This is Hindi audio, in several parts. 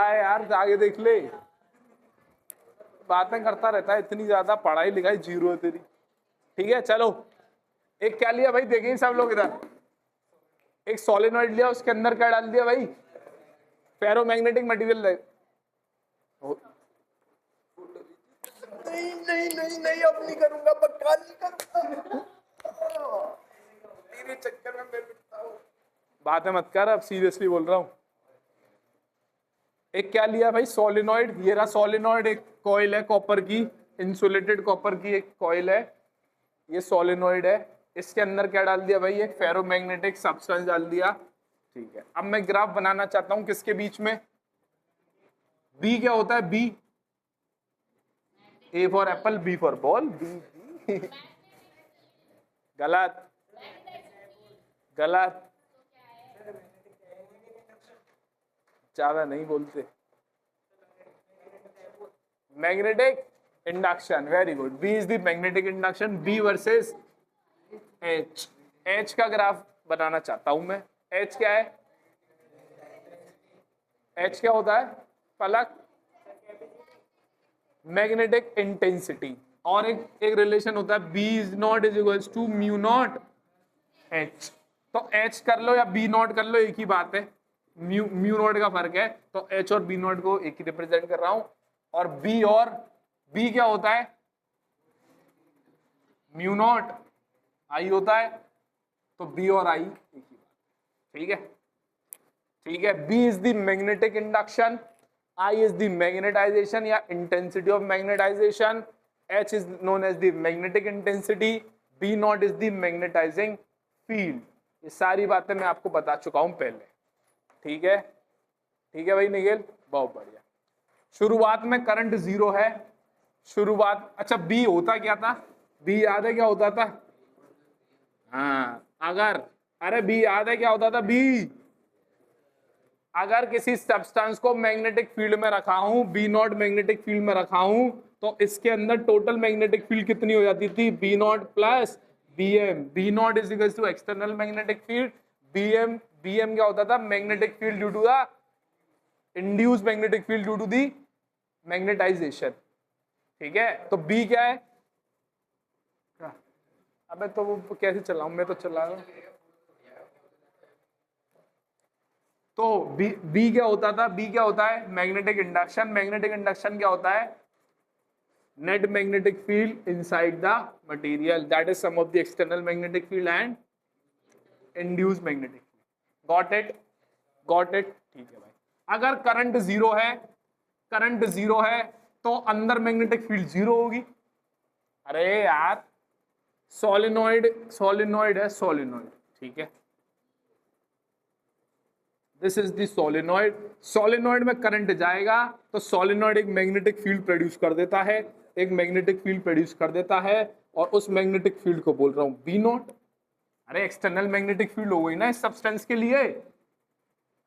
है यार, आगे देख ले, बातें करता रहता है, इतनी ज्यादा पढ़ाई लिखाई जीरो है तेरी। ठीक है चलो, एक क्या लिया भाई, देखें सब लोग इधर, एक सोलेनॉइड लिया, उसके अंदर क्या डाल दिया भाई, फेरोमैग्नेटिक मटेरियल। नहीं नहीं नहीं नहीं, अब नहीं करूंगा, पक्का नहीं करूंगा, तेरे चक्कर में मैं पिटता हूं। बातें मत कर, अब सीरियसली बोल रहा हूं। एक क्या लिया भाई, सोलेनॉइड, ये रहा सोलेनॉइड, एक कॉइल है कॉपर की, इंसुलेटेड कॉपर की एक कॉइल है, ये सोलेनॉइड है। इसके अंदर क्या डाल दिया भाई, एक फेरोमैग्नेटिक सब्सटेंस डाल दिया। ठीक है, अब मैं ग्राफ बनाना चाहता हूं किसके बीच में, बी क्या होता है, B, A for apple, B for ball, B गलत गलत, ज्यादा नहीं बोलते। Magnetic induction, very good, B is the magnetic induction, B versus H. H का ग्राफ बनाना चाहता हूं मैं। एच क्या है, एच क्या होता है पलक, मैग्नेटिक इंटेंसिटी, और एक रिलेशन होता है B is not is equals to mu naught H. तो एच कर लो या बी नॉट कर लो, एक ही बात है, म्यू नॉट का फर्क है, तो एच और बी नॉट को एक ही रिप्रेजेंट कर रहा हूं। और बी क्या होता है, म्यू नॉट आई होता है, तो बी और आई एक ही बात। ठीक है, ठीक है, B is the magnetic induction, I is the magnetisation या intensity of magnetisation, H is known as the magnetic intensity, B naught is the magnetising field. ये सारी बातें मैं आपको बता चुका हूं पहले। ठीक है, ठीक है भाई निखिल, बहुत बढ़िया। शुरुआत में करंट जीरो है, शुरुआत, अच्छा बी होता क्या था, बी याद है क्या होता था, हाँ अगर, अरे बी याद है क्या होता था, बी अगर किसी सब्सटेंस को मैग्नेटिक फील्ड में रखा हूं, बी नॉट मैग्नेटिक फील्ड में रखा हूं, तो इसके अंदर टोटल मैग्नेटिक फील्ड कितनी हो जाती थी, B naught plus B M. B naught is equal to external magnetic field, B M क्या होता था, magnetic field due to the induce magnetic field due to the magnetisation. ठीक है, तो बी क्या है, अबे तो वो कैसे चलाऊं, मैं तो चला रहा हूं। तो बी क्या होता था, बी क्या होता है, मैग्नेटिक इंडक्शन। मैग्नेटिक इंडक्शन क्या होता है, net magnetic field inside the material, that is sum of the external magnetic field and induce magnetic field. Got it, got it, ठीक है भाई। अगर करंट जीरो है, करंट जीरो है, तो अंदर मैग्नेटिक फील्ड जीरो होगी। अरे यार, सोलेनॉइड, सोलेनॉइड है सोलेनॉइड, ठीक है, this is the solenoid. Solenoid में करंट जाएगा तो सोलेनॉइड एक मैग्नेटिक फील्ड प्रोड्यूस कर देता है, एक मैग्नेटिक फील्ड प्रोड्यूस कर देता है, और उस मैग्नेटिक फील्ड को बोल रहा हूं बी नॉट। अरे एक्सटर्नल मैग्नेटिक फील्ड हो गई ना इस सब्सटेंस के लिए।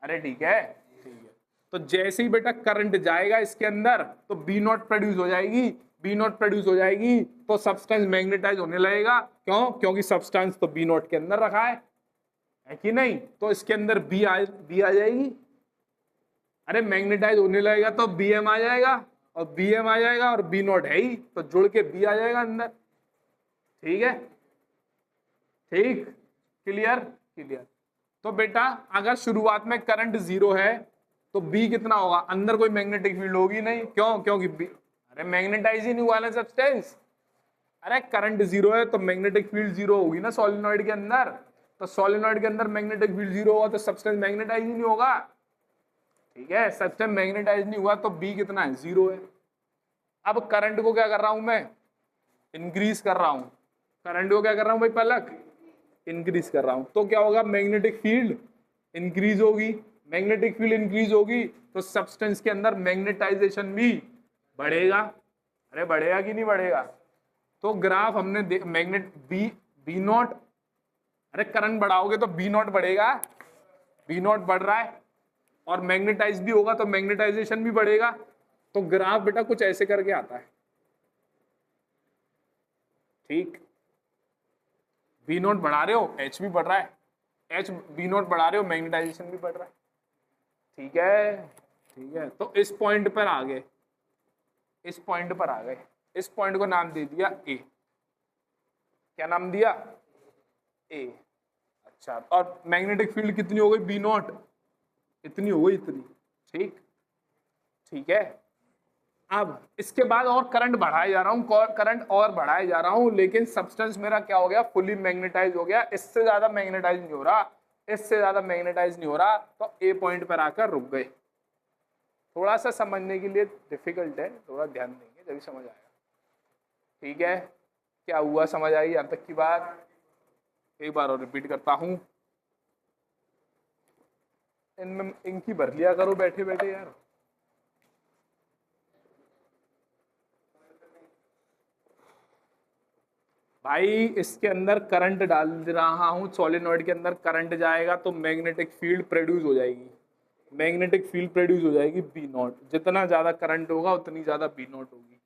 अरे ठीक है, ठीक है, तो जैसे ही बेटा करंट जाएगा इसके अंदर तो बी नॉट प्रोड्यूस हो जाएगी, बी नॉट प्रोड्यूस हो जाएगी तो सब्सटेंस मैग्नेटाइज होने लगेगा। क्यों, क्योंकि सब्सटेंस तो बी नॉट के अंदर रखा है कि नहीं, तो इसके अंदर बी आ जाएगी। अरे मैग्नेटाइज होने लगेगा तो बी एम आ जाएगा, और बी एम आ जाएगा, और बी नॉट है ही तो जुड़ के बी आ जाएगा अंदर। ठीक है, ठीक, क्लियर, क्लियर। तो बेटा अगर शुरुआत में करंट जीरो है तो बी कितना होगा, अंदर कोई मैग्नेटिक फील्ड होगी नहीं। क्यों, क्योंकि बी, अरे मैग्नेटाइज ही नहीं हुआ ना सब्सटेंस। अरे करंट जीरो है तो मैग्नेटिक फील्ड जीरो होगी ना सोलेनॉइड के अंदर, तो सोलेनॉइड के अंदर मैग्नेटिक फील्ड जीरो होगा तो सब्सटेंस मैग्नेटाइज ही नहीं होगा। ठीक है, सब्सटेंस मैग्नेटाइज नहीं हुआ तो बी कितना है, जीरो है। अब करंट को क्या कर रहा हूं मैं, इंक्रीज कर रहा हूं, करंट को क्या कर रहा हूं भाई पलक, इंक्रीज कर रहा हूं, तो क्या होगा, मैग्नेटिक फील्ड इंक्रीज होगी। मैग्नेटिक फील्ड इंक्रीज होगी तो सब्सटेंस के अंदर मैग्नेटाइजेशन भी बढ़ेगा। अरे बढ़ेगा कि नहीं बढ़ेगा, तो ग्राफ हमने मैग्नेट बी नॉट, अरे करंट बढ़ाओगे तो बी नॉट बढ़ेगा, बी नॉट बढ़ रहा है, और मैग्नेटाइज भी होगा तो मैग्नेटाइजेशन भी बढ़ेगा। तो ग्राफ बेटा कुछ ऐसे करके आता है, ठीक, बी नॉट बढ़ा रहे हो एच भी बढ़ रहा है, एच बी नॉट बढ़ा रहे हो मैग्नेटाइजेशन भी बढ़ रहा है। ठीक है, ठीक है, तो इस पॉइंट पर आ गए, इस पॉइंट पर आ गए, इस पॉइंट को नाम दे दिया ए। क्या नाम दिया? ए। अच्छा, और मैग्नेटिक फील्ड कितनी हो गई? बी नॉट, इतनी हो गई, इतनी। ठीक, ठीक है। अब इसके बाद और करंट बढ़ाया जा रहा हूं, करंट और बढ़ाया जा रहा हूं, लेकिन सब्सटेंस मेरा क्या हो गया? फुली मैग्नेटाइज हो गया। इससे ज्यादा मैग्नेटाइज नहीं हो रहा, इससे ज्यादा मैग्नेटाइज नहीं हो रहा, तो ए पॉइंट पर आकर रुक गए। थोड़ा सा समझने के लिए डिफिकल्ट है, थोड़ा ध्यान देंगे जब समझ आएगा। ठीक है, क्या हुआ? समझ आई यहाँ तक की बात? एक बार और रिपीट करता हूं, इनमें इनकी भर लिया करो बैठे बैठे यार। भाई इसके अंदर करंट डाल रहा हूं, सोलेनॉइड के अंदर करंट जाएगा तो मैग्नेटिक फील्ड प्रोड्यूस हो जाएगी, मैग्नेटिक फील्ड प्रोड्यूस हो जाएगी बी नॉट। जितना ज्यादा करंट होगा उतनी ज्यादा बी नॉट होगी।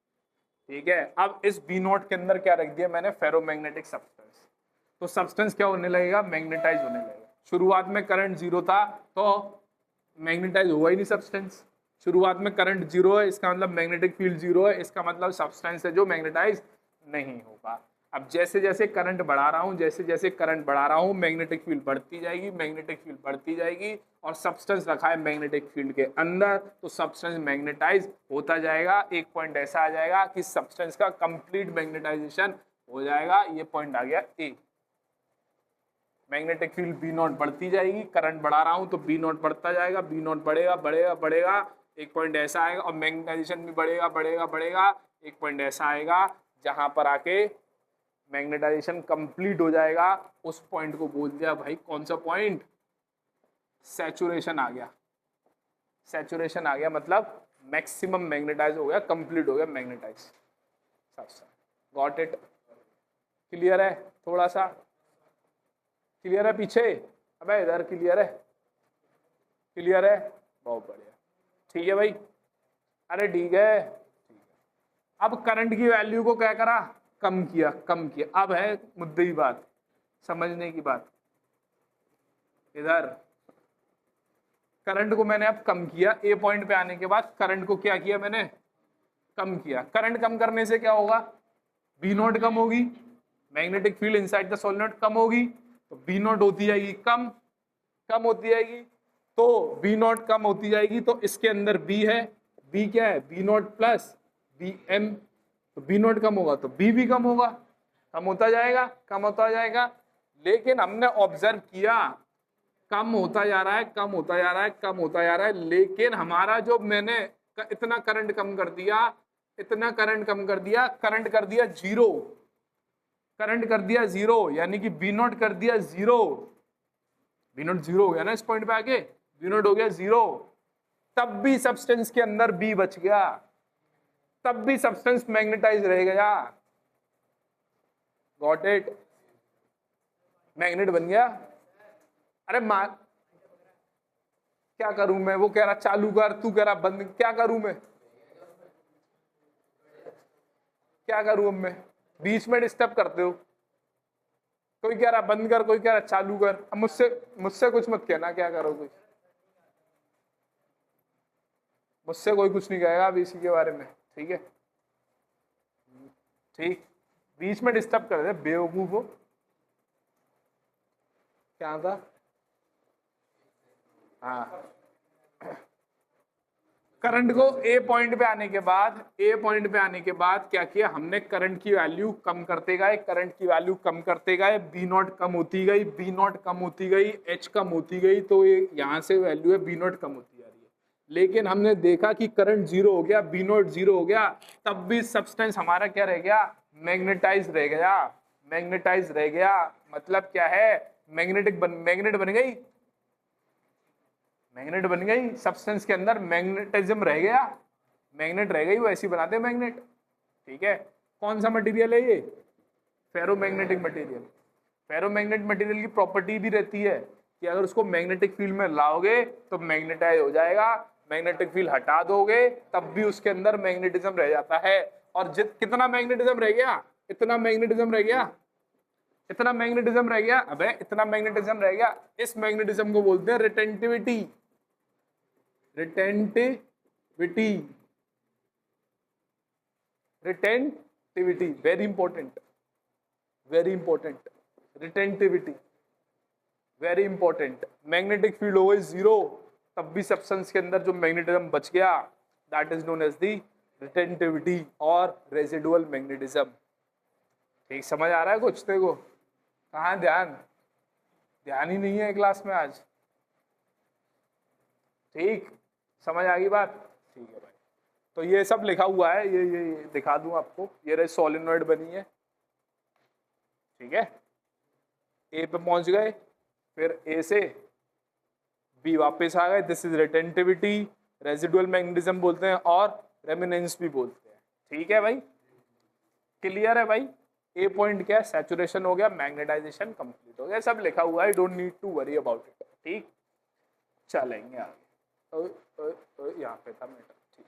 ठीक है, अब इस बी नॉट के अंदर क्या रख दिया मैंने? Ferromagnetic substance. तो सब्सटेंस क्या होने लगेगा? मैग्नेटाइज होने लगेगा। शुरुआत में करंट जीरो था तो मैग्नेटाइज हुआ ही नहीं सब्सटेंस। शुरुआत में करंट जीरो है, इसका मतलब मैग्नेटिक फील्ड जीरो है, इसका मतलब सब्सटेंस है जो मैग्नेटाइज नहीं होगा। अब जैसे जैसे करंट बढ़ा रहा हूं, जैसे जैसे करंट बढ़ा रहा हूं, मैग्नेटिक फील्ड बढ़ती जाएगी, मैग्नेटिक फील्ड बढ़ती जाएगी, और सब्सटेंस रखा है मैग्नेटिक फील्ड के अंदर, तो सब्सटेंस मैग्नेटाइज होता जाएगा। एक पॉइंट ऐसा आ जाएगा कि सब्सटेंस का कंप्लीट मैग्नेटाइजेशन हो जाएगा। ये पॉइंट आ गया ए। मैग्नेटिक फील्ड बी नॉट बढ़ती जाएगी, करंट बढ़ा रहा हूं तो बी नॉट बढ़ता जाएगा, बी नॉट बढ़ेगा बढ़ेगा बढ़ेगा, एक पॉइंट ऐसा आएगा, और मैग्नेटाइजेशन भी बढ़ेगा बढ़ेगा बढ़ेगा, एक पॉइंट ऐसा आएगा जहां पर आके मैग्नेटाइजेशन कंप्लीट हो जाएगा। उस पॉइंट को बोल दिया भाई, कौन सा पॉइंट? सैचुरेशन आ गया। सैचुरेशन आ गया मतलब मैक्सिमम मैग्नेटाइज हो गया, कंप्लीट हो गया मैग्नेटाइज। Got it? क्लियर है? थोड़ा सा क्लियर है? पीछे अबे इधर क्लियर है? क्लियर है? बहुत बढ़िया, ठीक है भाई। अरे ठीक है, अब करंट की वैल्यू को क्या करा? कम किया, कम किया। अब है मुद्दे की बात, समझने की बात। इधर करंट को मैंने अब कम किया, ए पॉइंट पे आने के बाद करंट को क्या किया मैंने? कम किया। करंट कम करने से क्या होगा? बी नॉट कम होगी, magnetic field inside the solenoid कम होगी, तो बी नॉट होती जाएगी कम, कम होती जाएगी। तो बी नॉट कम होती जाएगी, तो इसके अंदर बी है, बी क्या है? B naught plus B M, तो बी नॉट कम होगा तो बी भी कम होगा, कम होता जाएगा, कम होता जाएगा। लेकिन हमने ऑब्जर्व किया कम होता जा रहा है, कम होता जा रहा है, कम होता जा रहा है, लेकिन हमारा जो मैंने इतना करंट कम कर दिया, इतना करंट कम कर दिया, करंट कर दिया जीरो, करंट कर दिया जीरो, यानी कि बी नॉट कर दिया जीरो। बी नॉट जीरो हो गया ना इस पॉइंट पे आके, बी नॉट हो गया जीरो। तब भी सब्सटेंस के अंदर बी बच गया, तब भी सब्सटेंस मैग्नेटाइज रह गया। Got it? मैग्नेट बन गया। अरे मार, क्या करूं मैं? वो कह रहा चालू कर, तू कह रहा बंद, क्या करूं मैं? क्या करूं अब मैं? बीच में डिस्टर्ब करते हो, कोई कह रहा बंद कर, कोई कह रहा चालू कर। अब मुझसे मुझसे कुछ मत कहना क्या करो, कुछ मुझसे कोई कुछ नहीं कहेगा अब इसी के बारे में, ठीक है? ठीक, बीच में डिस्टर्ब कर दे बेवकूफ हो। क्या था? हाँ, करंट को ए पॉइंट पे आने के बाद, ए पॉइंट पे आने के बाद क्या किया हमने? करंट की वैल्यू कम करते गए, करंट की वैल्यू कम करते गए, बी नॉट कम होती गई, बी नॉट कम होती गई, एच कम होती गई, तो ये यहाँ से वैल्यू है बी नॉट कम होती जा रही है। लेकिन हमने देखा कि करंट जीरो हो गया, बी नॉट जीरो हो गया, तब भी सब्सटेंस हमारा क्या रह गया? मैग्नेटाइज रह गया, मैग्नेटाइज रह गया। मतलब क्या है? मैग्नेट बन गई, मैग्नेट बन गई, सब्सटेंस के अंदर मैग्नेटिज्म रह गया, मैग्नेट रह गई, वो ऐसी बनाते हैं मैग्नेट। ठीक है, कौन सा मटेरियल है ये? Ferromagnetic material. फेरोमैग्नेट मटेरियल की प्रॉपर्टी भी रहती है कि अगर उसको मैग्नेटिक फील्ड में लाओगे तो मैग्नेटाइज हो जाएगा, मैग्नेटिक फील्ड हटा दोगे तब भी उसके अंदर मैग्नेटिज्म रह जाता है। और कितना मैग्नेटिज्म रह गया? इतना मैग्नेटिज्म रह गया, इतना मैग्नेटिज्म रह गया। अबे इतना मैग्नेटिज्म रह गया, इस मैग्नेटिज्म को बोलते हैं retentivity. Retentivity, retentivity very important, very important, retentivity very important. Magnetic field हो गई जीरो, तब भी सब्सटेंस के अंदर जो मैग्नेटिज्म बच गया, that is known as the retentivity और रेजिडुअल मैग्नेटिज्म। ठीक समझ आ रहा है कुछ तेरे को? कहाँ ध्यान, ध्यान ही नहीं है क्लास में आज। ठीक समझ आ गई बात? ठीक है भाई, तो ये सब लिखा हुआ है, ये दिखा दूं आपको। ये रही सोलेनॉइड बनी है, ठीक है, ए पे पहुंच गए, फिर ए से बी वापस आ गए। This is retentivity, residual magnetism बोलते हैं और रेमिनेंस भी बोलते हैं। ठीक है भाई, क्लियर है भाई? ए पॉइंट क्या है, सैचुरेशन हो गया, मैग्नेटाइजेशन कंप्लीट हो गया, सब लिखा हुआ है, don't need to worry about it. ठीक, चलेंगे आगे। यहाँ पे था मैटर। ठीक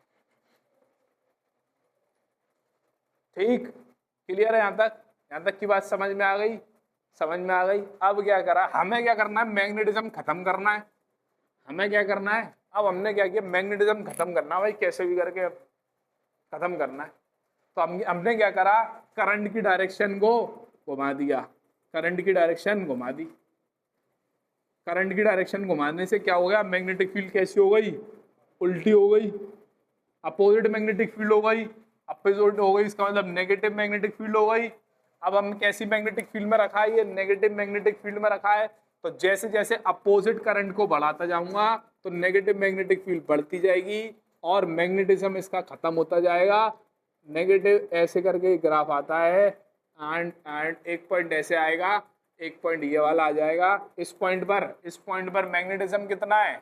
ठीक, क्लियर है यहाँ तक? यहाँ तक की बात समझ में आ गई? समझ में आ गई। अब क्या करा, हमें क्या करना है, मैग्नेटिज्म खत्म करना है। हमें क्या करना है, अब हमने क्या किया, मैग्नेटिज्म खत्म करना भाई, कैसे भी करके खत्म करना है। तो हमने क्या करा, करंट की डायरेक्शन को घुमा दिया, करंट की डायरेक्शन घुमा दी। करंट की डायरेक्शन घुमाने से क्या हो गया, मैग्नेटिक फील्ड कैसी हो गई, उल्टी हो गई, अपोजिट मैग्नेटिक फील्ड हो गई, अपोजिट हो गई, इसका मतलब नेगेटिव मैग्नेटिक फील्ड हो गई। अब हम कैसी मैग्नेटिक फील्ड में रखा है, ये नेगेटिव मैग्नेटिक फील्ड में रखा है। तो जैसे जैसे अपोजिट करंट को बढ़ाता जाऊंगा तो नेगेटिव मैग्नेटिक फील्ड बढ़ती जाएगी और मैग्नेटिज्म इसका खत्म होता जाएगा। नेगेटिव ऐसे करके ग्राफ आता है एंड एक पॉइंट ऐसे आएगा, एक पॉइंट ये वाला आ जाएगा। इस पॉइंट पर मैग्नेटिज्म कितना है,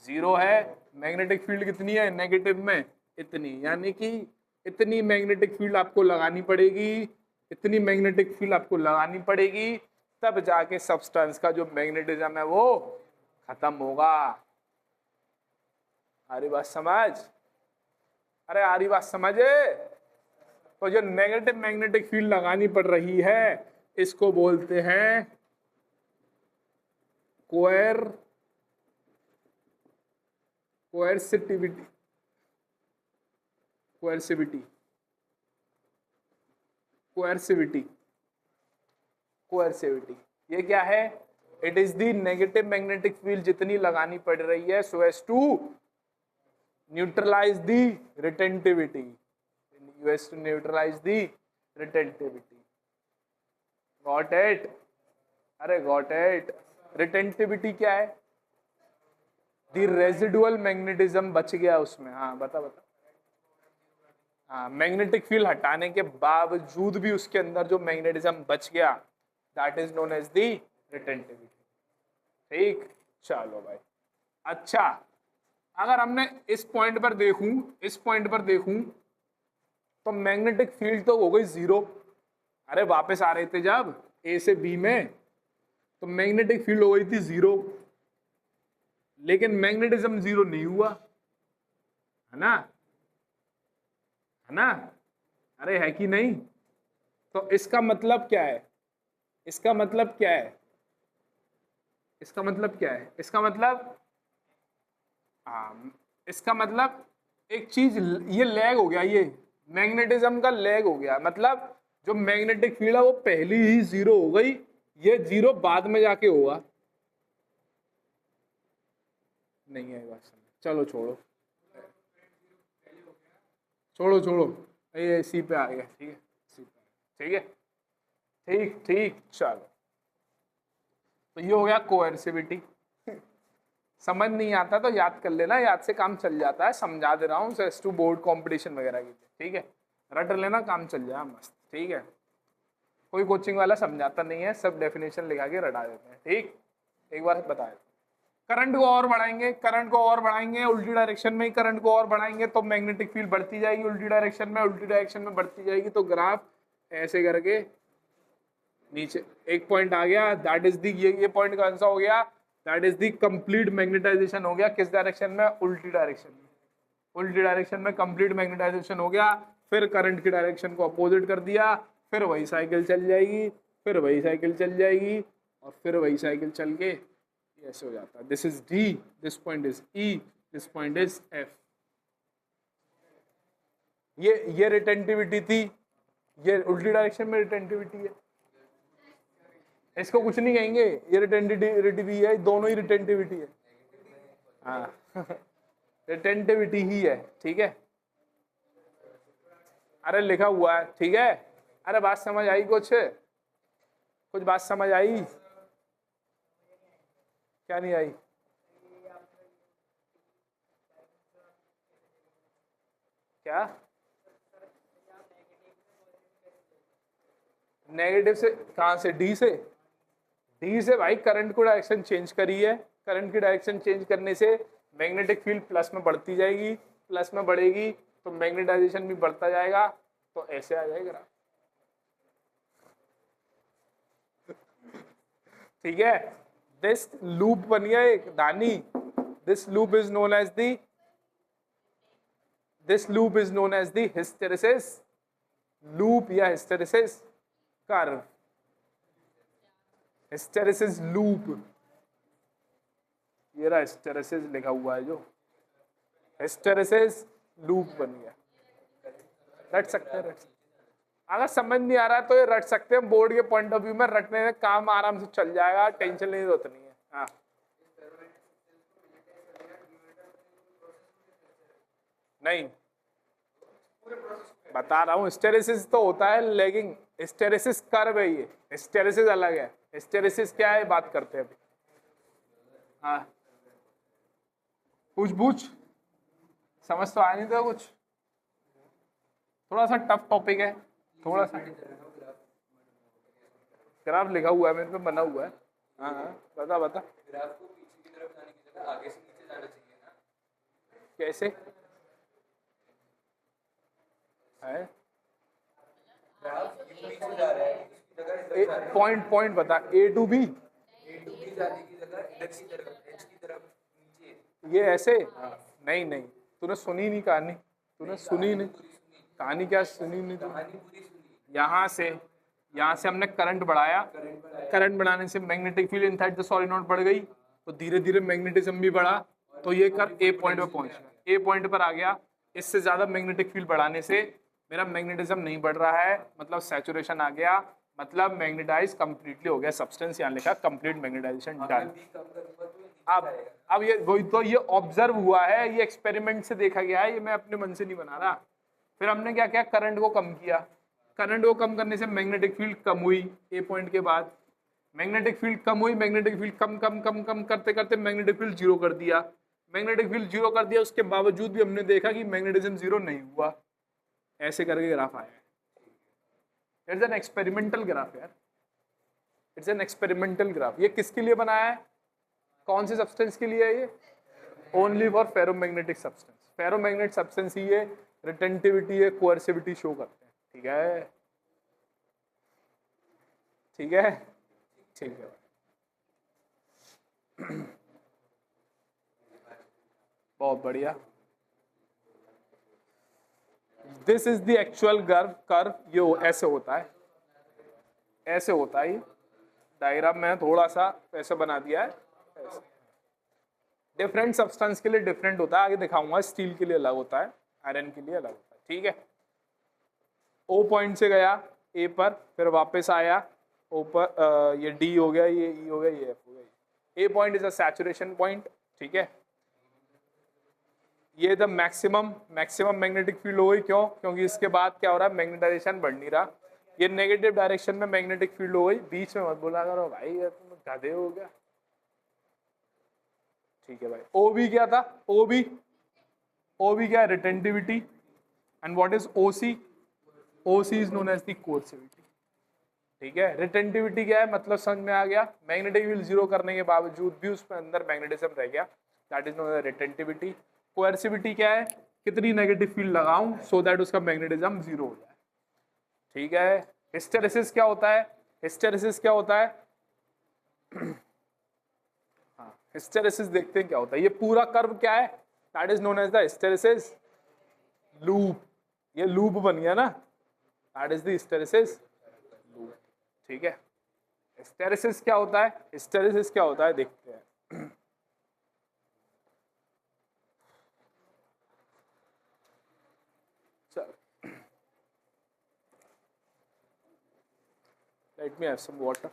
जीरो है। मैग्नेटिक फील्ड कितनी है नेगेटिव में, इतनी, यानी कि इतनी मैग्नेटिक फील्ड आपको लगानी पड़ेगी, इतनी मैग्नेटिक फील्ड आपको लगानी पड़ेगी, तब जाके सब्सटेंस का जो मैग्नेटिज्म है वो खत्म होगा। आ रही बात समझ? अरे आ रही बात समझे? तो जो नेगेटिव मैग्नेटिक फील्ड लगानी पड़ रही है इसको बोलते हैं कोएर्सिविटी, कोएर्सिविटी, कोएर्सिविटी, कोएर्सिविटी। ये क्या है, it is the negative magnetic field जितनी लगानी पड़ रही है so as to neutralise the retentivity, us to neutralise the retentivity. Got it? अरे गॉट इट? रिटेंटिविटी क्या है, द रेजिडुअल मैग्नेटिज्म बच गया उसमें। हाँ बता बता। हाँ, मैग्नेटिक फील्ड हटाने के बावजूद भी उसके अंदर जो मैग्नेटिज्म बच गया, that is known as the retentivity. ठीक, चलो भाई। अच्छा, अगर हमने इस पॉइंट पर देखूं तो मैग्नेटिक फील्ड तो हो गई जीरो। अरे वापस आ रहे थे जब ए से बी में तो मैग्नेटिक फील्ड हो गई थी जीरो, लेकिन मैग्नेटिज्म जीरो नहीं हुआ, है ना? है ना? अरे है कि नहीं? तो इसका मतलब क्या है, इसका मतलब क्या है, इसका मतलब क्या है, इसका मतलब इसका मतलब एक चीज, ये लैग हो गया, ये मैग्नेटिज्म का लैग हो गया। मतलब जो मैग्नेटिक फील्ड है वो पहली ही जीरो हो गई, ये जीरो बाद में जाके होगा। नहीं है बात समझ, चलो छोड़ो छोड़ो छोड़ो, ये सी पे आ गया। ठीक है, सी पे, ठीक है, ठीक ठीक, चलो। तो ये हो गया कोएर्सिविटी। समझ नहीं आता तो याद कर लेना, याद से काम चल जाता है, समझा दे रहा हूँ एस टू बोर्ड कंपटीशन वगैरह के, ठीक है, रट लेना, काम चल जाए मस्त। ठीक है, कोई कोचिंग वाला समझाता नहीं है, सब डेफिनेशन लिखा के रटा देते हैं। ठीक, एक बार बताए, करंट को और बढ़ाएंगे, करंट को और बढ़ाएंगे, उल्टी डायरेक्शन में ही करंट को और बढ़ाएंगे तो मैग्नेटिक फील्ड बढ़ती जाएगी उल्टी डायरेक्शन में, उल्टी डायरेक्शन में बढ़ती जाएगी। तो ग्राफ ऐसे करके नीचे एक पॉइंट आ गया, दैट इज दी, ये पॉइंट कौन सा हो गया, that is the complete magnetisation हो गया। किस डायरेक्शन में, उल्टी डायरेक्शन में, उल्टी डायरेक्शन में कंप्लीट मैग्नेटाइजेशन हो गया। फिर करंट की डायरेक्शन को अपोजिट कर दिया, फिर वही साइकिल चल जाएगी, फिर वही साइकिल चल जाएगी और फिर वही साइकिल चल के ऐसे हो जाता है। This is D, this point is E, this point is F. ये रिटेंटिविटी थी, ये उल्टी डायरेक्शन में रिटेंटिविटी है, इसको कुछ नहीं कहेंगे, ये रिटेंटिविटी है, दोनों ही रिटेंटिविटी है। हाँ रिटेंटिविटी ही है, ठीक है। अरे लिखा हुआ है, ठीक है। अरे बात समझ आई, कुछ बात समझ आई? क्या नहीं आई? क्या नेगेटिव से? कहां से? डी से? डी से भाई करंट को डायरेक्शन चेंज करी है, करंट की डायरेक्शन चेंज करने से मैग्नेटिक फील्ड प्लस में बढ़ती जाएगी, प्लस में बढ़ेगी तो मैग्नेटाइजेशन भी बढ़ता जाएगा, तो ऐसे आ जाएगा, ठीक है। दिस लूप बन गया एक दानी, this loop is known as the, this loop is known as the hysteresis loop या हिस्टेरेसिस कर्व, हिस्टेरेसिस लूप। ये रहा हिस्टेरेसिस लिखा हुआ है, जो हिस्टेरेसिस लूप बन गया। रट सकते हैं, अगर समझ नहीं आ रहा तो ये रट सकते हैं, बोर्ड के पॉइंट ऑफ व्यू में रटने में काम आराम से चल जाएगा, टेंशन नहीं उतनी है। हाँ नहीं बता रहा हूँ, हिस्टेरेसिस तो होता है लेकिन हिस्टेरेसिस कर्व है, ये हिस्टेरेसिस अलग है। हिस्टेरेसिस क्या है बात करते हैं अभी। हाँ पूछ समझ तो आया नहीं था कुछ, थोड़ा सा टफ टॉपिक है, थोड़ा सा। ग्राफ लिखा हुआ है मेरे पे, बना हुआ है। हाँ बता ग्राफ को पीछे की तरफ जाने की जगह आगे से नीचे जाना चाहिए ना? कैसे है? पॉइंट बता, ए टू बी जाने की जगह एच की तरफ नीचे, ये ऐसे? नहीं तूने सुनी नहीं कहानी, तूने सुनी नहीं कहानी, क्या सुनी नहीं तूने? यहाँ से हमने करंट बढ़ाया, करंट बढ़ाने से magnetic field inside the solenoid बढ़ गई, तो धीरे धीरे मैग्नेटिज्म भी बढ़ा, तो ये कर ए पॉइंट पे पहुंच गया, ए पॉइंट पर आ गया। इससे ज्यादा मैग्नेटिक फील्ड बढ़ाने से मेरा मैग्नेटिज्म नहीं बढ़ रहा है, मतलब सैचुरेशन आ गया, मतलब मैग्नेटाइज कंप्लीटली हो गया सब्सटेंस, यहाँ लिखा कंप्लीट मैग्नेटाइजेशन डन। अब ये वही तो, ये ऑब्जर्व हुआ है, ये एक्सपेरिमेंट से देखा गया है, ये मैं अपने मन से नहीं बना रहा। फिर हमने क्या किया, करंट को कम किया, करंट को कम करने से मैग्नेटिक फील्ड कम हुई, ए पॉइंट के बाद मैग्नेटिक फील्ड कम हुई, मैग्नेटिक फील्ड कम कम कम कम करते करते मैग्नेटिक फील्ड जीरो कर दिया, मैग्नेटिक फील्ड जीरो कर दिया, उसके बावजूद भी हमने देखा कि मैग्नेटिज्म जीरो नहीं हुआ, ऐसे करके ग्राफ आया। इट्स एन एक्सपेरिमेंटल ग्राफ यार, इट्स एन एक्सपेरिमेंटल ग्राफ। ये किसके लिए बनाया है, कौन से सब्सटेंस के लिए है ये? Only for ferromagnetic substance, ferromagnetic substance ही है रिटेंटिविटी है, कोएर्सिविटी शो करते हैं, ठीक है ठीक है ठीक है। बहुत बढ़िया। This is the actual curve, ये ऐसे होता है, ऐसे होता है। डायग्राम में थोड़ा सा ऐसे बना दिया है, डिफरेंट सब्सटेंस के लिए डिफरेंट होता है, आगे दिखाऊंगा। स्टील के लिए अलग होता है, आयरन के लिए अलग होता है, ठीक है। ओ पॉइंट से गया ए पर, फिर वापस आया ओ पर, ये डी हो गया, ये ई हो गया, ये एफ हो गया। A point is a saturation point, ठीक है। ये द मैक्सिमम मैग्नेटिक फील्ड हो गई, क्यों? क्योंकि इसके बाद क्या हो रहा है, मैग्नेटाइजेशन बढ़ नहीं रहा, ये नेगेटिव डायरेक्शन में मैग्नेटिक फील्ड हो गई। बीच में मत बोला करो भाई ये तुम गधे हो गया, ठीक है भाई। ओ बी क्या था, ओ बी क्या है, retentivity. And what is O C? O C is known as the coercivity, ठीक है। रिटेंटिविटी क्या है, मतलब समझ में आ गया, मैग्नेटिक फील्ड जीरो करने के बावजूद भी उसमें अंदर मैग्नेटिज्म रह गया, that is known as retentivity. Coercivity क्या है, कितनी नेगेटिव फील्ड लगाऊं सो दैट उसका मैग्नेटिज्म जीरो हो जाए, ठीक है। हिस्टेरेसिस क्या होता है, हिस्टेरेसिस क्या होता है? हाँ हिस्टेरेसिस देखते हैं क्या होता है। ये पूरा कर्व क्या है, that is known as the hysteresis loop, ये लूप बन गया ना, that is the hysteresis loop, ठीक है। हिस्टेरेसिस क्या होता है, हिस्टेरेसिस क्या होता है देखते हैं। चल, let me have some water.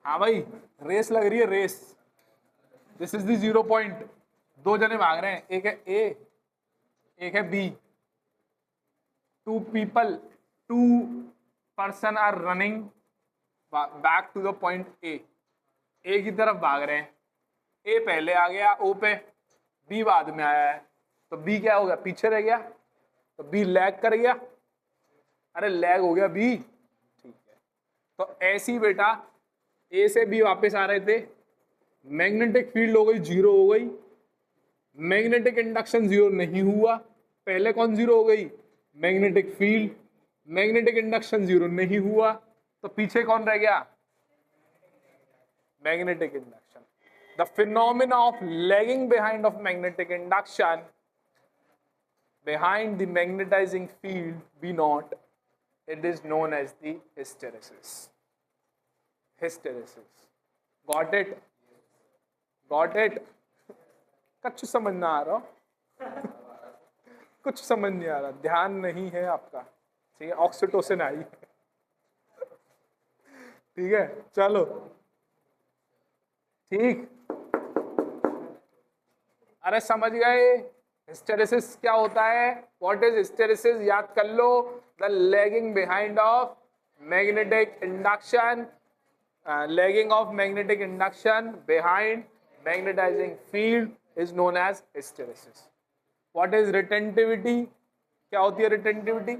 हाँ भाई, रेस लग रही है, race. This is the 0 point. दो जने भाग रहे हैं, एक है ए, एक है B. Two people, two person are running back to the point A. A की तरफ भाग रहे हैं। ए पहले आ गया ओ पे, बी बाद में आया है, तो बी क्या हो गया, पीछे रह गया, तो बी लैग कर गया। अरे लैग हो गया बी, ठीक है। तो ऐसी बेटा ए से बी वापस आ रहे थे, मैग्नेटिक फील्ड हो गई 0 हो गई, मैग्नेटिक इंडक्शन 0 नहीं हुआ। पहले कौन 0 हो गई, मैग्नेटिक फील्ड। मैग्नेटिक इंडक्शन 0 नहीं हुआ, तो पीछे कौन रह गया, magnetic induction. The phenomena of lagging behind of magnetic induction behind the magnetizing field B naught, it is known as the hysteresis. Hysteresis. Got it? Got it? कुछ समझ ना आ रहा, कुछ समझ नहीं आ रहा, ध्यान नहीं है आपका, ठीक है। ऑक्सीटोसिन आई, ठीक है, चलो ठीक। अरे समझ गए हिस्टेरेसिस क्या होता है, व्हाट इज हिस्टेरेसिस, याद कर लो। The lagging behind of magnetic induction, lagging of magnetic induction behind magnetising field is known as hysteresis. What is retentivity, क्या होती है रिटेंटिविटी,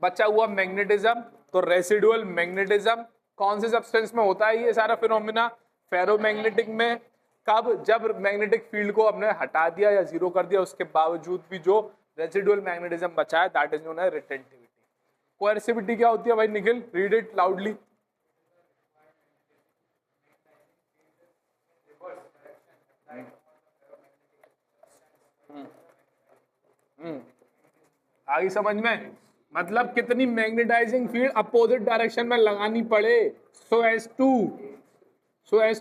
बचा हुआ मैग्नेटिज्म। तो रेसिडुअल मैग्नेटिज्म कौन से सब्सटेंस में होता है ये सारा फिनोमिना, फेरोमैग्नेटिक में। कब, जब मैग्नेटिक फील्ड को हमने हटा दिया या 0 कर दिया, उसके बावजूद भी जो रेसिडुअल मैग्नेटिज्म बचा है, that is known as retentivity. Coercivity क्या होती है भाई निखिल, रीड इट लाउडली। आगे समझ में, मतलब कितनी मैग्नेटाइजिंग फील्ड अपोजिट डायरेक्शन में लगानी पड़े, so as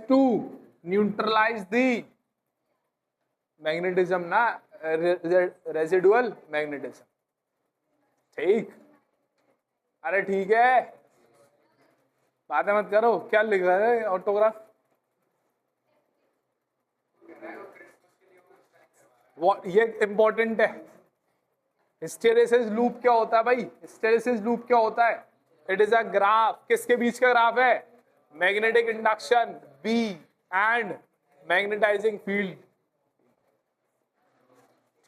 to neutralise the magnetism ना, रेसिडुअल मैग्नेटिज्म, ठीक। अरे ठीक है, बातें मत करो। क्या लिख रहा है ऑटोग्राफ, ये इंपॉर्टेंट है। हिस्टेरेसिस लूप क्या होता है भाई, हिस्टेरेसिस लूप क्या होता है, इट इज अ ग्राफ, किसके बीच का ग्राफ है, magnetic induction B and magnetising field,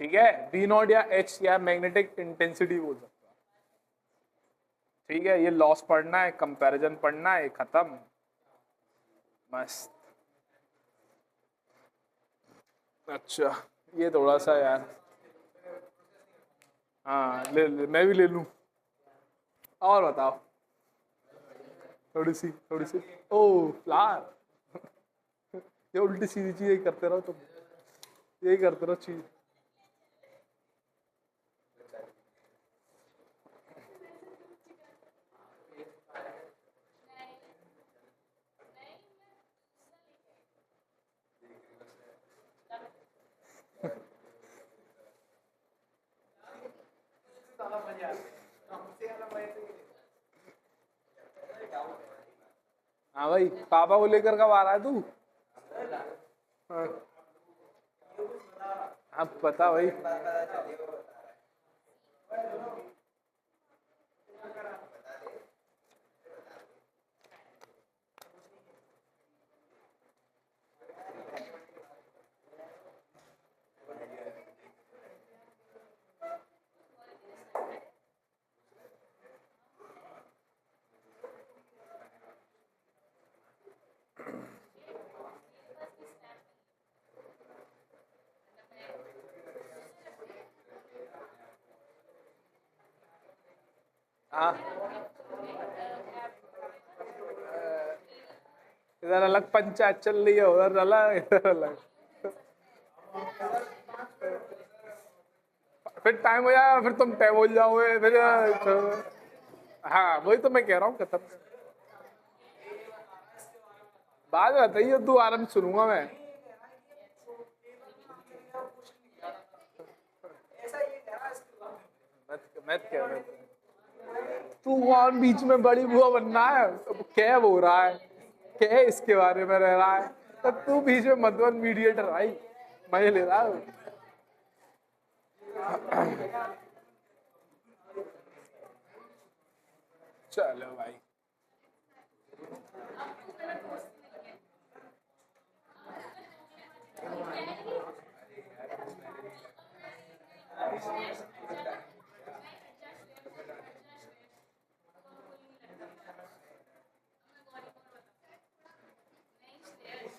ठीक है। बी नॉट या एच या मैग्नेटिक इंटेंसिटी बोल सकते हो, ठीक है। ये लॉस पढ़ना है, कंपैरिजन पढ़ना है, खत्म, मस्त। अच्छा ये थोड़ा सा यार, हाँ ले, मैं भी ले लूं। और बताओ, थोड़ी सी ओ फ्लावर ये उल्टी सीधी चीज करते रहो तुम, यही करते रहो चीज। हाँ भाई, पापा को लेकर कब आ रहा है तू, हाँ। अब पता भाई, हाँ इधर अलग पंचायत चल रही है, उधर अलग, इधर अलग। फिर टाइम हो जाएगा, फिर तुम टै बोल जाओगे फिर। हाँ वही तो मैं कह रहा हूँ, खत्म। बाद में बताइए, तू आराम से सुनूंगा मैं। मत क्या तू कौन बीच में बड़ी बुआ बनना है? क्या हो रहा है, क्या इसके बारे में रह रहा है? तो तू बीच में मत बन मीडिएटर भाई, मजे ले रहा है। चलो भाई,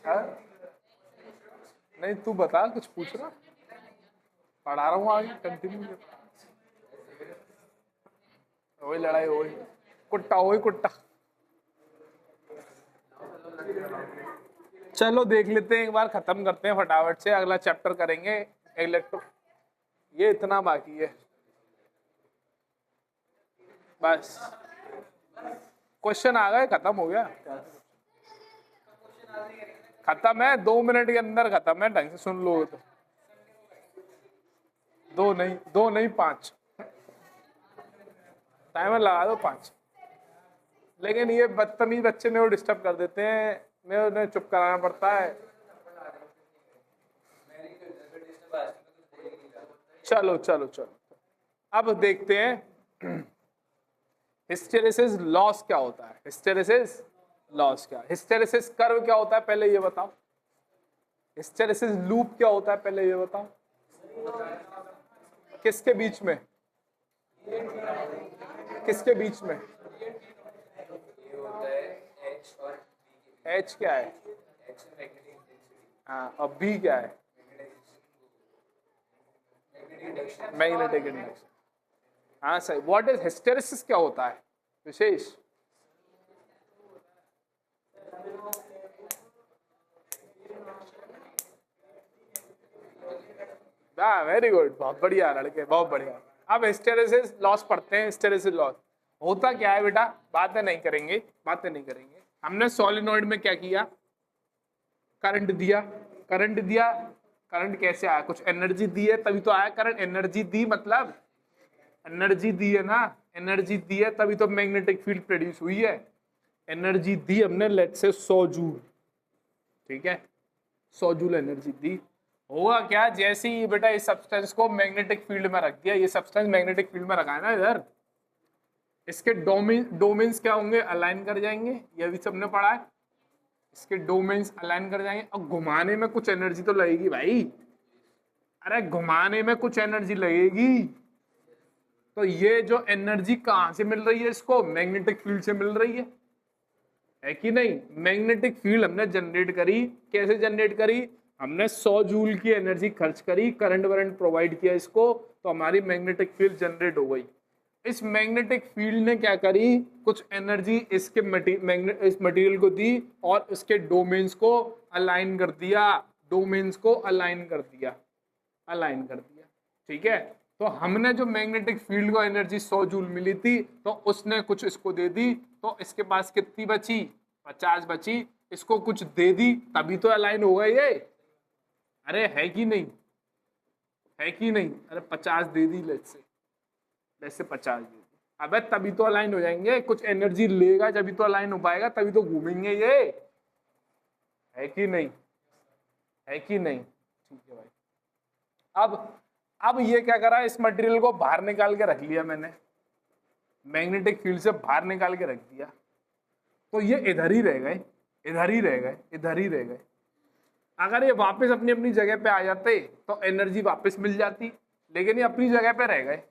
हाँ? नहीं तू बता, कुछ पूछ रहा, पढ़ा रहा हूँ आगे, कंटिन्यू। वही लड़ाई, वही कुट्टा, वही कुट्टा। चलो देख लेते हैं एक बार, खत्म करते हैं फटाफट से, अगला चैप्टर करेंगे इलेक्ट्रो। ये इतना बाकी है बस। क्वेश्चन आ गए, खत्म हो गया। खत्म है, 2 मिनट के अंदर खत्म है, ढंग से सुन लो तो। 2 नहीं 5 टाइमर लगा दो, 5। लेकिन ये बदतमीज बच्चे ने वो डिस्टर्ब कर देते हैं, मैं उन्हें चुप कराना पड़ता है। चलो चलो चलो, अब देखते हैं हिस्टेरेसिस लॉस क्या होता है। हिस्टेरेसिस लॉस क्या, हिस्टेरेसिस कर्व क्या होता है पहले ये बताओ। हिस्टेरेसिस लूप क्या होता है पहले ये बताओ। किसके बीच में, किसके बीच में? एच क्या है? हाँ, और बी क्या है? Magnetic induction. हाँ सही। व्हाट इज हिस्टेरेसिस क्या होता है विशेष? वेरी गुड, बहुत बढ़िया लड़के, बहुत बढ़िया। अब हिस्टेरेसिस लॉस पढ़ते हैं। हिस्टेरेसिस लॉस होता क्या है बेटा? बातें नहीं करेंगे, बातें नहीं करेंगे। हमने सोलिनॉइड में क्या किया? करंट दिया, करंट दिया। करंट कैसे आया? कुछ एनर्जी दी है तभी तो आया करंट। एनर्जी दी मतलब एनर्जी दी है ना, एनर्जी दी है तभी तो मैग्नेटिक फील्ड प्रोड्यूस हुई है। एनर्जी दी हमने, लेट से 100 जूल, ठीक है, 100 जूल एनर्जी दी। होगा क्या, जैसे ही बेटा इस सब्सटेंस को मैग्नेटिक फील्ड में रख दिया, ये सब्सटेंस मैग्नेटिक फील्ड में रखा है ना इधर, इसके डोमेन्स क्या होंगे? अलाइन कर जाएंगे, ये भी सबने पढ़ा है। इसके डोमेन्स अलाइन कर जाएंगे, और घुमाने में कुछ एनर्जी तो लगेगी भाई। अरे घुमाने में कुछ एनर्जी लगेगी, तो ये जो एनर्जी कहां से मिल रही है? इसको मैग्नेटिक फील्ड से मिल रही है कि नहीं? मैग्नेटिक फील्ड हमने जनरेट करी, कैसे जनरेट करी? हमने 100 जूल की एनर्जी खर्च करी, करंट वरंट प्रोवाइड किया इसको, तो हमारी मैग्नेटिक फील्ड जनरेट हो गई। इस मैग्नेटिक फील्ड ने क्या करी? कुछ एनर्जी इसके इस मटेरियल को दी और उसके डोमेन्स को अलाइन कर दिया, डोमेन्स को अलाइन कर दिया, अलाइन कर दिया, ठीक है। तो हमने जो मैग्नेटिक फील्ड को एनर्जी 100 जूल मिली थी, तो उसने कुछ इसको दे दी, तो इसके पास कितनी बची? 50 बची। इसको कुछ दे दी तभी तो अलाइन हो गए ये। अरे है कि नहीं, है कि नहीं? अरे 50 दे दी, लेट्स से 50 दे दी, अबे तभी तो अलाइन हो जाएंगे। कुछ एनर्जी लेगा जब तो अलाइन हो पाएगा, तभी तो घूमेंगे ये, है कि नहीं? है कि नहीं? ठीक है भाई। अब ये क्या करा? इस मटेरियल को बाहर निकाल के रख लिया मैंने, मैग्नेटिक फील्ड से बाहर निकाल के रख दिया, तो ये इधर ही रह गए, इधर ही रह गए, इधर ही रह गए। अगर ये वापस अपनी अपनी जगह पे आ जाते तो एनर्जी वापस मिल जाती, लेकिन ये अपनी जगह पे रह गए,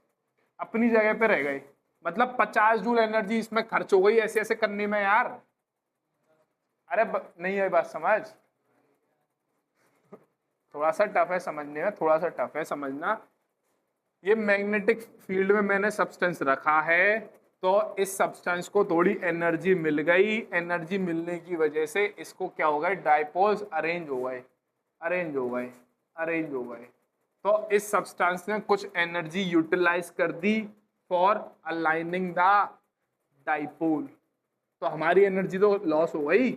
अपनी जगह पे रह गए। मतलब 50 जूल एनर्जी इसमें खर्च हो गई ऐसे ऐसे करने में यार। अरे नहीं है बात समझ? थोड़ा सा टफ है समझने में, थोड़ा सा टफ है समझना। ये मैग्नेटिक फील्ड में मैंने सब्सटेंस रखा है, तो इस सब्सटेंस को थोड़ी एनर्जी मिल गई। एनर्जी मिलने की वजह से इसको क्या हो गए? डायपोल्स अरेंज हो गए, अरेंज हो गए, अरेंज हो गए। तो इस सब्सटेंस ने कुछ एनर्जी यूटिलाइज कर दी फॉर अलाइनिंग द डाइपोल, तो हमारी एनर्जी तो लॉस हो गई।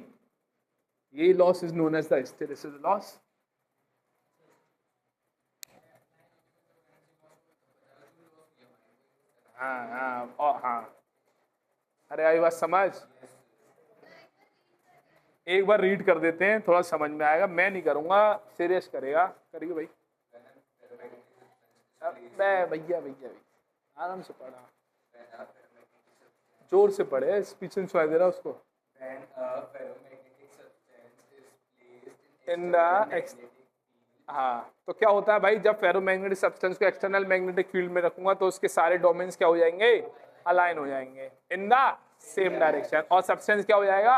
ये loss is known as the hysteresis loss. हाँ हाँ और हाँ, अरे आई बात समझ, एक बार रीड कर देते हैं, थोड़ा समझ में आएगा। मैं नहीं करूंगा, सीरियस करेगा, करिए भाई। भैया भैया भैया आराम से पढ़ा, जोर से पढ़े, स्पीच में सुनाई दे रहा उसको। इन द हाँ, तो क्या होता है भाई, जब फेरोमैग्नेटिक सब्सटेंस को एक्सटर्नल मैग्नेटिक फील्ड में रखूंगा तो उसके सारे डोमेन्स क्या हो जाएंगे, अलाइन हो जाएंगे इन द सेम डायरेक्शन, और सब्सटेंस क्या हो जाएगा,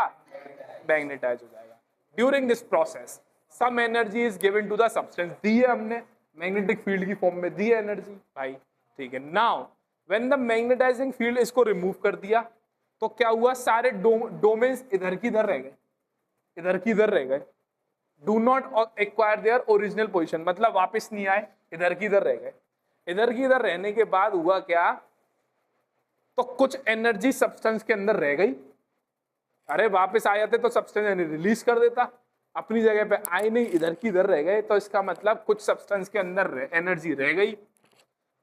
मैग्नेटाइज हो जाएगा। During this process some energy is given to the substance, दी है हमने मैग्नेटिक फील्ड की फॉर्म में, दी है एनर्जी भाई, ठीक है। Now when the magnetising field इसको रिमूव कर दिया तो क्या हुआ, सारे डोमेन्स इधर की इधर रह गए, इधर की इधर रह गए, do not acquire their original position, मतलब वापस नहीं आए, इधर की इधर रह गए। इधर की इधर रहने के बाद हुआ क्या, तो कुछ एनर्जी सब्सटेंस के अंदर रह गई। अरे वापस आ जाते तो सब्सटेंस रिलीज कर देता, अपनी जगह पे आए नहीं, इधर की इधर रह गए, तो इसका मतलब कुछ सब्सटेंस के अंदर एनर्जी रह गई,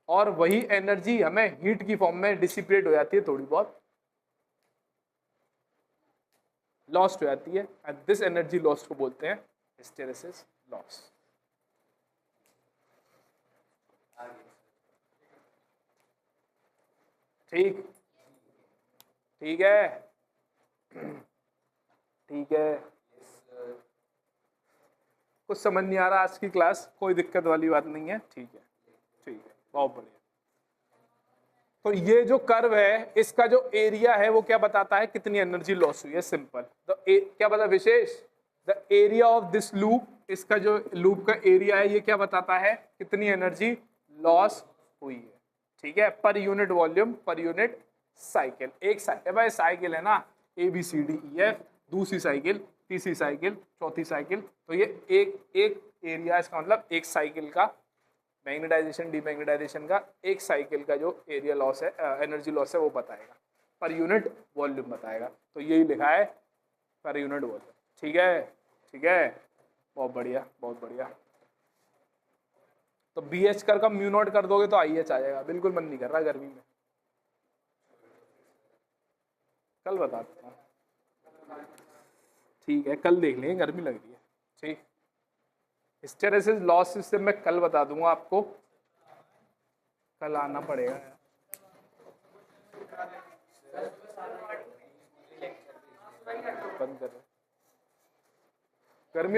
और वही एनर्जी हमें हीट की फॉर्म में डिसिपेट हो जाती है, थोड़ी बहुत लॉस्ट हो जाती है, एंड दिस एनर्जी लॉस्ट को बोलते हैं हिस्टेरेसिस लॉस। ठीक, ठीक है, ठीक है, कुछ समझ नहीं आ रहा आज की क्लास, कोई दिक्कत वाली बात नहीं है, ठीक है, ठीक है, बहुत बढ़िया। तो ये जो कर्व है इसका जो एरिया है वो क्या बताता है, कितनी एनर्जी लॉस हुई है, सिंपल। तो क्या बता Vishesh, the area of this loop, इसका जो लूप का एरिया है ये क्या बताता है, कितनी एनर्जी लॉस हुई है, ठीक है, per unit volume, per unit cycle. एक भाई साइकिल है ना, A B C D E F, दूसरी साइकिल, तीसरी साइकिल, चौथी साइकिल, तो ये एक एक एरिया, इसका मतलब एक साइकिल का मैग्नेटाइजेशन डीमैग्नेटाइजेशन का एक साइकिल का जो एरिया लॉस है, एनर्जी लॉस है वो बताएगा, पर यूनिट वॉल्यूम बताएगा। तो यही लिखा है पर यूनिट वॉल्यूम, ठीक है, ठीक है, बहुत बढ़िया, बहुत बढ़िया। तो बी एच कर का म्यू नॉट कर दोगे तो आई एच आ जाएगा, बिल्कुल मन नहीं कर रहा गर्मी में, कल बताता हूँ, ठीक है, कल देख लेंगे, गर्मी लग रही है, ठीक। हिस्टेरेसिस लॉस से मैं कल बता दूंगा आपको, कल आना पड़ेगा। बंद कर, गर्मी